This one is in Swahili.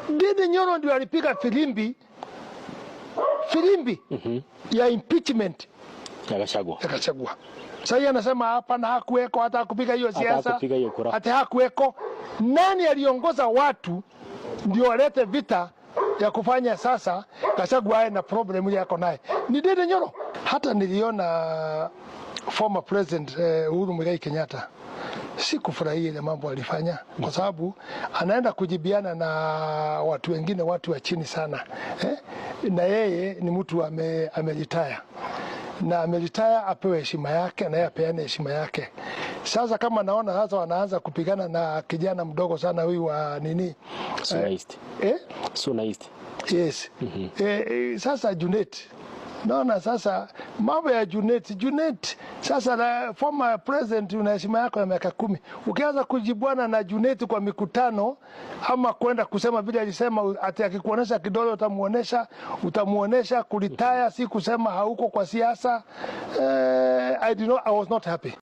Ndindi Nyoro ndio alipiga filimbi ya impeachment ya Gachagua. Sasa anasema hapa na hakuweko hata kupiga hiyo siasa. Hata hakuweko. Nani aliongoza watu ndio walete vita ya kufanya sasa Gachagua awe na problem ile yako naye? Ni Ndindi Nyoro. Hata niliona former president Uhuru Muigai Kenyatta, sikufurahia ile mambo alifanya kwa sababu anaenda kujibiana na watu wengine, watu wa chini sana na yeye ni mtu amelitaya na amelitaya, apewe heshima yake na yeye apeane heshima yake. Sasa kama naona sasa wanaanza kupigana na kijana mdogo sana huyu wa nini Suna East. Yes. Sasa Junet, naona sasa mambo ya Junet sasa na former president una heshima yako ya miaka 10. Ukianza kujibwana na Junet kwa mikutano ama kwenda kusema vile alisema ati akikuonesha kidole utamuonesha kulitaya, si kusema hauko kwa siasa. I was not happy.